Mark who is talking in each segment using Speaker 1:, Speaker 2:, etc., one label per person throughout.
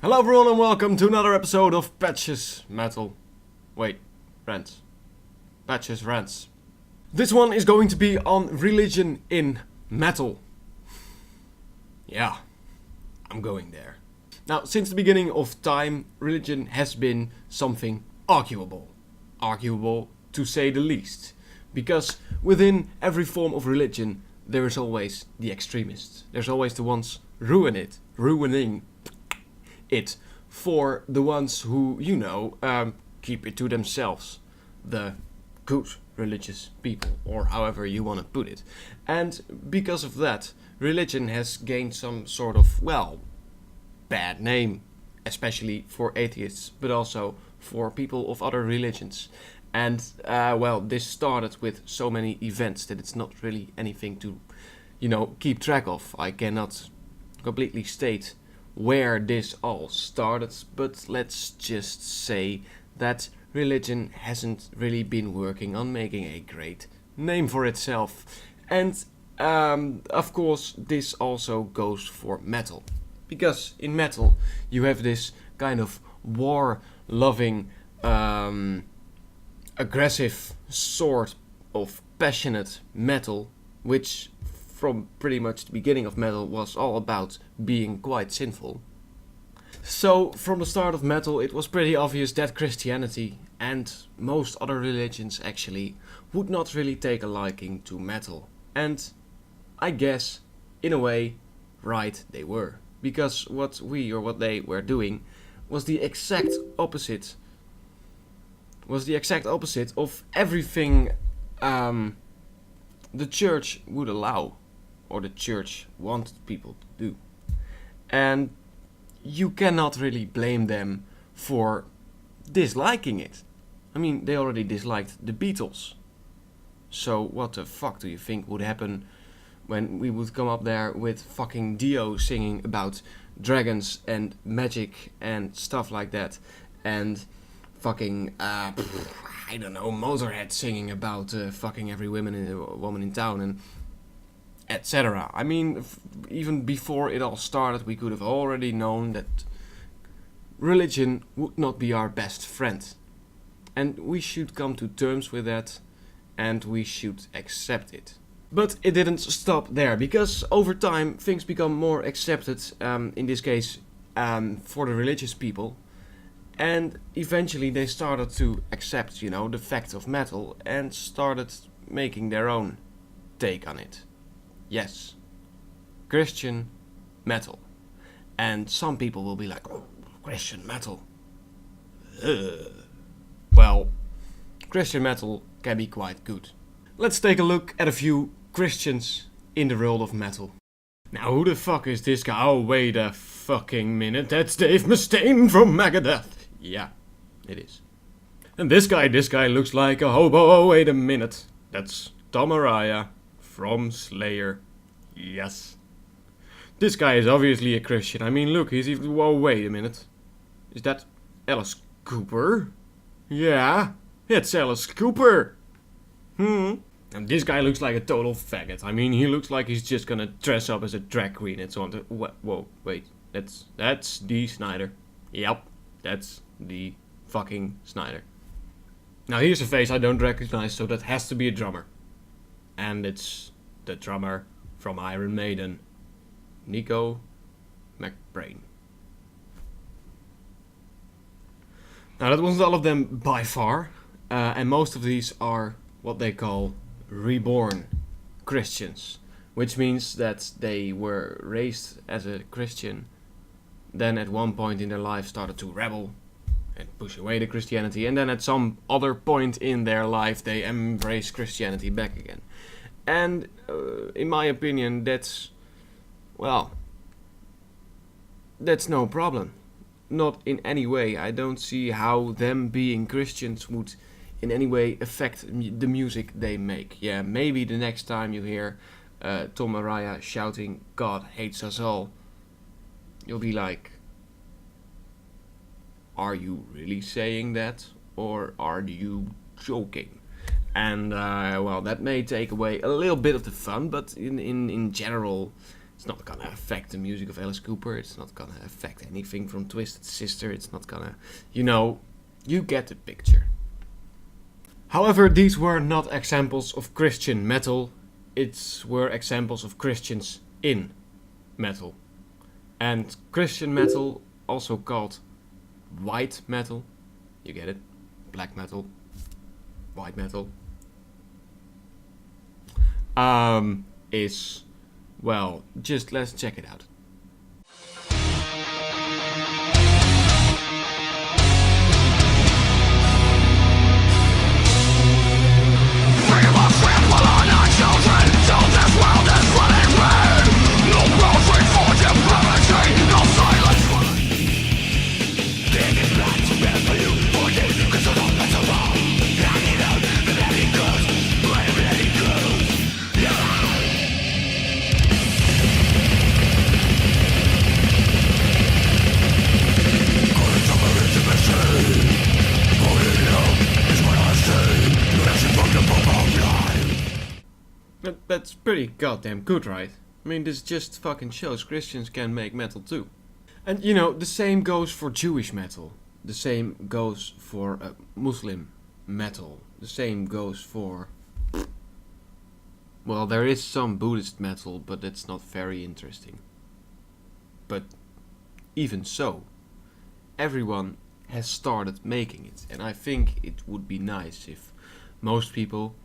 Speaker 1: Hello everyone and welcome to another episode of Patches Metal. Wait, Rants. Patches Rants. This one is going to be on religion in metal. Yeah, I'm going there. Now, since the beginning of time, religion has been something arguable. Arguable to say the least. Because within every form of religion, there is always the extremists. There's always the ones ruining it for the ones who, keep it to themselves. The good religious people, or however you want to put it. And because of that, religion has gained some sort of, bad name. Especially for atheists, but also for people of other religions. And, this started with so many events that it's not really anything to, keep track of. I cannot completely state where this all started, but let's just say that religion hasn't really been working on making a great name for itself. And of course this also goes for metal, because in metal you have this kind of war-loving, aggressive sort of passionate metal, which from pretty much the beginning of metal was all about being quite sinful. So from the start of metal it was pretty obvious that Christianity and most other religions actually would not really take a liking to metal. And I guess in a way right they were, because what they were doing was the exact opposite of everything the church would allow, or the church wanted people to do. And you cannot really blame them for disliking it. I mean, they already disliked the Beatles. So what the fuck do you think would happen when we would come up there with fucking Dio singing about dragons and magic and stuff like that, and fucking Motorhead singing about fucking every woman in town and etc. I mean, even before it all started, we could have already known that religion would not be our best friend. And we should come to terms with that, and we should accept it. But it didn't stop there, because over time things become more accepted, in this case for the religious people. And eventually they started to accept, the fact of metal and started making their own take on it. Yes, Christian metal. And some people will be like, oh, Christian metal. Well, Christian metal can be quite good. Let's take a look at a few Christians in the world of metal. Now, who the fuck is this guy? Oh, wait a fucking minute. That's Dave Mustaine from Megadeth. Yeah, it is. And this guy looks like a hobo. Oh, wait a minute. That's Tom Araya from Slayer. Yes. This guy is obviously a Christian. I mean, look, he's even... Whoa, wait a minute. Is that Alice Cooper? Yeah, it's Alice Cooper. And this guy looks like a total faggot. I mean, he looks like he's just gonna dress up as a drag queen and so on. Whoa, wait. That's Dee Snider. Yep, that's the fucking Snider. Now here's a face I don't recognize, so that has to be a drummer. And it's the drummer from Iron Maiden, Nico McBrain. Now that wasn't all of them by far, and most of these are what they call reborn Christians, which means that they were raised as a Christian, then at one point in their life started to rebel and push away the Christianity, and then at some other point in their life they embrace Christianity back again. And in my opinion, that's no problem. Not in any way. I don't see how them being Christians would in any way affect the music they make. Yeah, maybe the next time you hear Tom Araya shouting, "God hates us all," you'll be like, are you really saying that? Or are you joking? And, that may take away a little bit of the fun, but in general, It's not gonna affect the music of Alice Cooper. It's not gonna affect anything from Twisted Sister. It's not gonna, you get the picture. However, these were not examples of Christian metal. It were examples of Christians in metal. And Christian metal, also called white metal, you get it, black metal, white metal, is, well, just let's check it out. That's pretty goddamn good, right? I mean, this just fucking shows Christians can make metal too. And the same goes for Jewish metal. The same goes for Muslim metal. The same goes for... Well, there is some Buddhist metal, but it's not very interesting. But even so, everyone has started making it. And I think it would be nice if most people,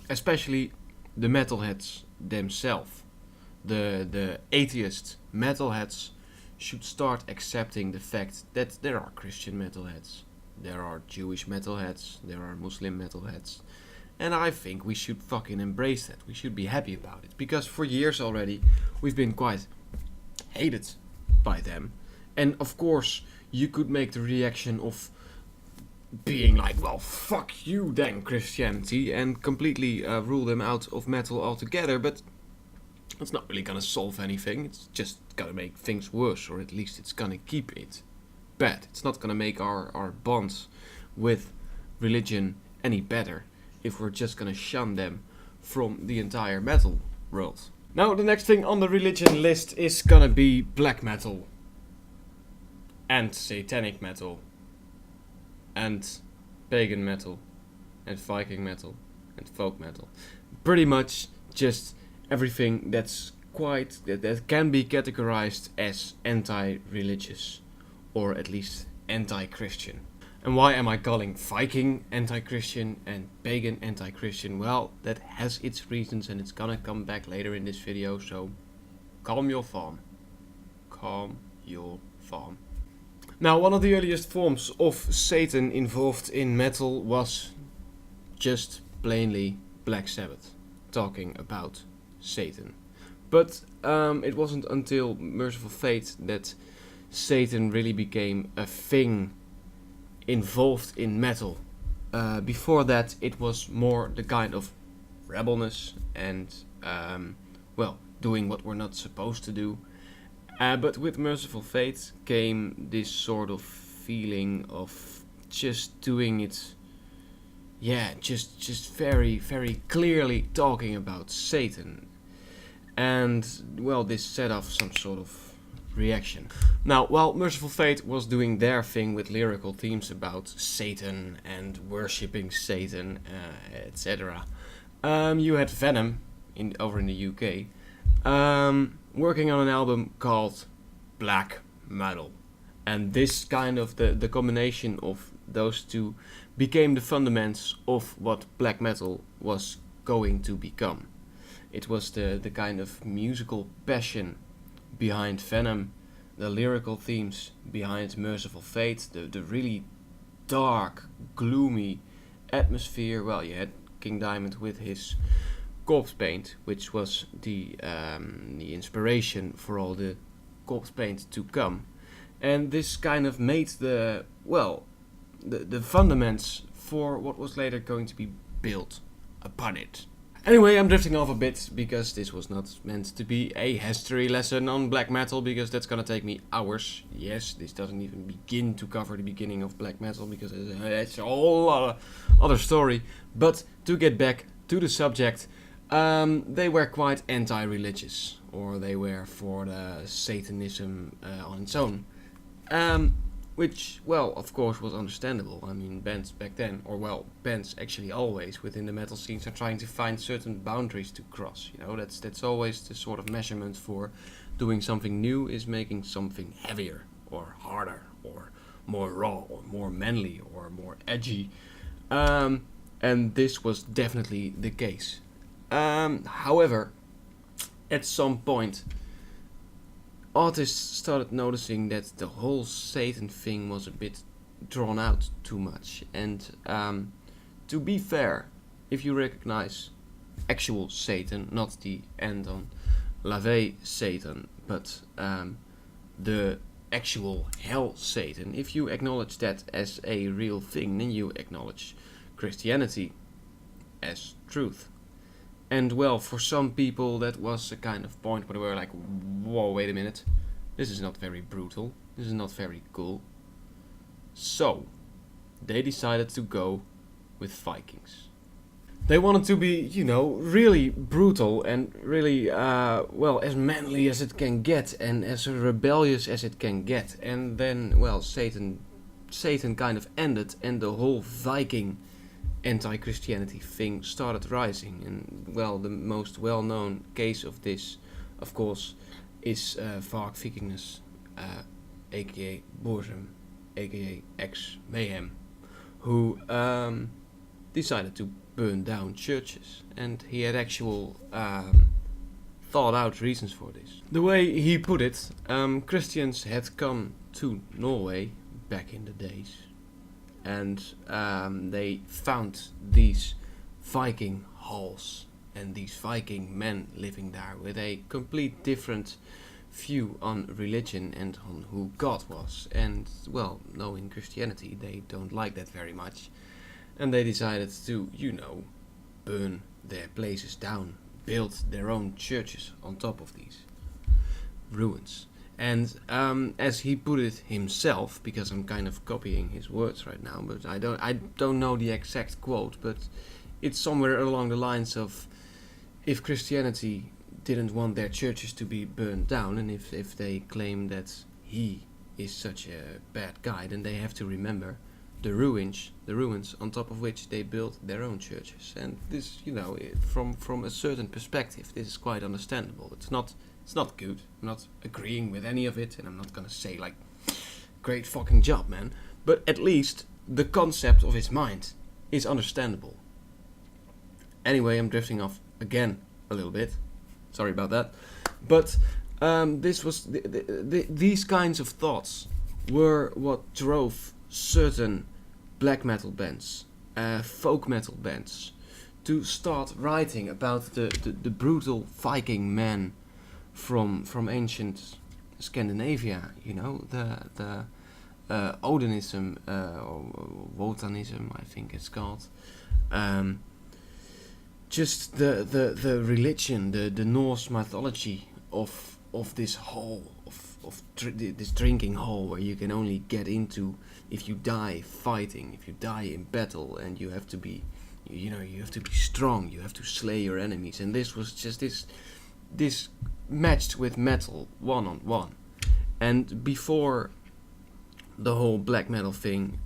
Speaker 1: especially the metalheads themselves, the atheist metalheads, should start accepting the fact that there are Christian metalheads, there are Jewish metalheads, there are Muslim metalheads, and I think we should fucking embrace that. We should be happy about it, because for years already we've been quite hated by them. And of course you could make the reaction of being like, well, fuck you then, Christianity, and completely rule them out of metal altogether, but it's not really gonna solve anything. It's just gonna make things worse, or at least it's gonna keep it bad. It's not gonna make our bonds with religion any better if we're just gonna shun them from the entire metal world. Now, the next thing on the religion list is gonna be black metal and satanic metal and pagan metal and Viking metal and folk metal. Pretty much just everything that can be categorized as anti-religious, or at least anti-Christian. And why am I calling Viking anti-Christian and pagan anti-Christian? Well, that has its reasons, and it's gonna come back later in this video, so calm your farm. Calm your farm. Now, one of the earliest forms of Satan involved in metal was just plainly Black Sabbath, talking about Satan. But it wasn't until Merciful Fate that Satan really became a thing involved in metal. Before that, it was more the kind of rebelness and, doing what we're not supposed to do. But with Merciful Fate came this sort of feeling of just doing it, just very, very clearly talking about Satan. And, well, this set off some sort of reaction. Now, while Merciful Fate was doing their thing with lyrical themes about Satan and worshipping Satan, etc., you had Venom over in the UK, working on an album called Black Metal. And this kind of, the combination of those two became the fundamentals of what black metal was going to become. It was the kind of musical passion behind Venom, the lyrical themes behind Merciful Fate, the really dark, gloomy atmosphere. Well, you had King Diamond with his corpse paint, which was the inspiration for all the corpse paint to come. And this kind of made the fundamentals for what was later going to be built upon it. Anyway, I'm drifting off a bit because this was not meant to be a history lesson on black metal, because that's gonna take me hours. Yes, this doesn't even begin to cover the beginning of black metal, because it's a whole other story. But to get back to the subject, they were quite anti-religious, or they were for the Satanism on its own. Which, well, of course was understandable. I mean, bands back then, or well, bands actually always within the metal scenes are trying to find certain boundaries to cross. You know, that's always the sort of measurement for doing something new, is making something heavier, or harder, or more raw, or more manly, or more edgy. And this was definitely the case. However, at some point, artists started noticing that the whole Satan thing was a bit drawn out too much. And to be fair, if you recognize actual Satan, not the end on lave Satan, but the actual hell Satan, if you acknowledge that as a real thing, then you acknowledge Christianity as truth. And well, for some people that was a kind of point where they were like, whoa, wait a minute, this is not very brutal, this is not very cool. So, they decided to go with Vikings. They wanted to be, you know, really brutal and really, well, as manly as it can get and as rebellious as it can get. And then, well, Satan kind of ended, and the whole Viking anti-Christianity thing started rising. And well, the most well-known case of this, of course, is Vark Vikingus, aka Borzum, aka ex-Mayhem, who decided to burn down churches, and he had actual thought out reasons for this. The way he put it, Christians had come to Norway back in the days, and they found these Viking halls and these Viking men living there with a complete different view on religion and on who God was. And well, knowing Christianity, they don't like that very much, and they decided to, you know, burn their places down, build their own churches on top of these ruins. And as he put it himself, because I'm kind of copying his words right now, but I don't know the exact quote, but it's somewhere along the lines of, if Christianity didn't want their churches to be burned down, and if they claim that he is such a bad guy, then they have to remember the ruins on top of which they built their own churches. And this, you know, from a certain perspective, this is quite understandable. It's not good. I'm not agreeing with any of it, and I'm not gonna say like, great fucking job, man. But at least the concept of his mind is understandable. Anyway, I'm drifting off again a little bit. Sorry about that. But this was these kinds of thoughts were what drove certain black metal bands, folk metal bands, to start writing about the brutal Viking men from ancient Scandinavia, you know, the Odinism, or Wotanism, I think it's called. Just the religion, the Norse mythology of this hole, this drinking hole where you can only get into if you die fighting, if you die in battle, and you have to be, you know, you have to be strong, you have to slay your enemies. And this was just this matched with metal one-on-one. And before the whole black metal thing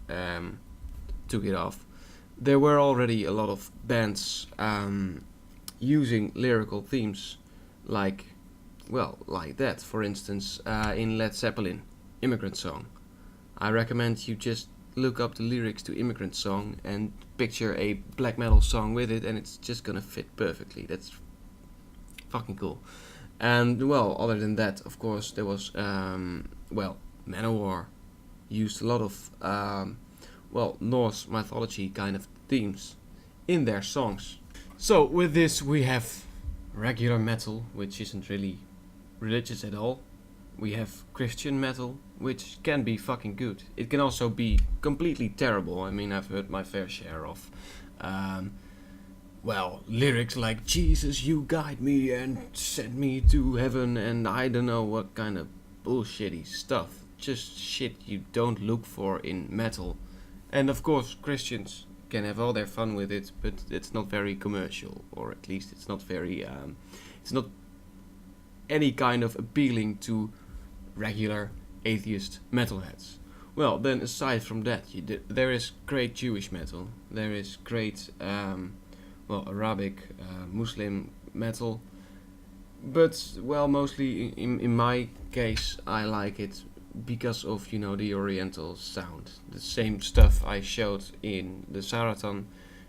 Speaker 1: took it off, there were already a lot of bands using lyrical themes like that. For instance, in Led Zeppelin, Immigrant Song. I recommend you just look up the lyrics to Immigrant Song and picture a black metal song with it, and it's just gonna fit perfectly. That's fucking cool. And well, other than that, of course, there was Manowar used a lot of Norse mythology kind of themes in their songs. So with this we have regular metal, which isn't really religious at all. We have Christian metal, which can be fucking good. It can also be completely terrible. I mean, I've heard my fair share of lyrics like "Jesus, you guide me and send me to heaven," and I don't know what kind of bullshitty stuff. Just shit you don't look for in metal. And of course, Christians can have all their fun with it, but it's not very commercial, or at least it's not very, it's not any kind of appealing to regular atheist metalheads. Well, then aside from that, there is great Jewish metal, there is great, Arabic, Muslim metal, but, well, mostly in my case, I like it because of, the Oriental sound. The same stuff I showed in the Saratan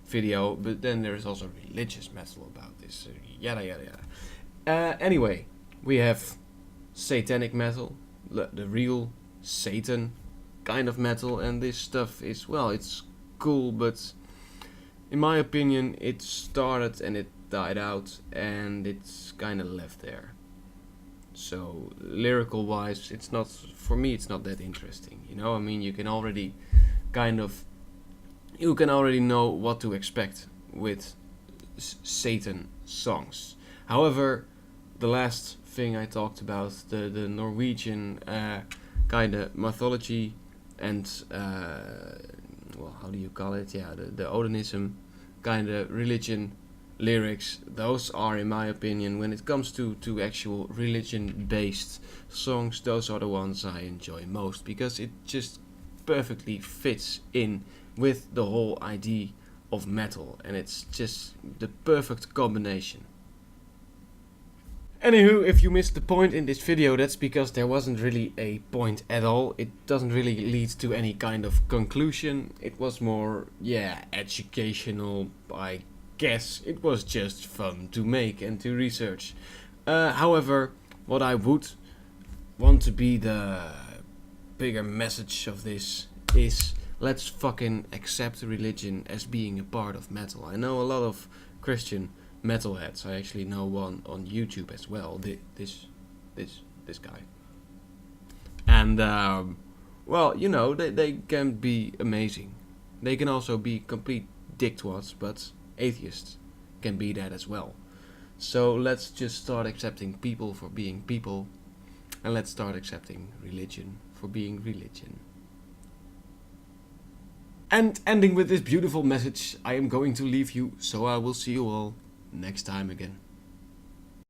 Speaker 1: video, but then there is also religious metal about this, yada yada yada. Anyway, we have satanic metal, the real Satan kind of metal, and this stuff is, well, it's cool, but in my opinion it started and it died out and it's kind of left there. So lyrical wise, it's not, for me it's not that interesting, I mean, you can already know what to expect with Satan songs. However, the last thing I talked about, the Norwegian kind of mythology and how do you call it? Yeah, the Odinism kind of religion lyrics, those are, in my opinion, when it comes to actual religion based songs, those are the ones I enjoy most, because it just perfectly fits in with the whole idea of metal, and it's just the perfect combination. Anywho, if you missed the point in this video, that's because there wasn't really a point at all. It doesn't really lead to any kind of conclusion. It was more, educational, I guess. It was just fun to make and to research. However, what I would want to be the bigger message of this is, let's fucking accept religion as being a part of metal. I know a lot of Christian metalheads. I actually know one on YouTube as well. This guy. And they can be amazing. They can also be complete dicktwads, but atheists can be that as well. So let's just start accepting people for being people, and let's start accepting religion for being religion. And ending with this beautiful message, I am going to leave you, so I will see you all next time again.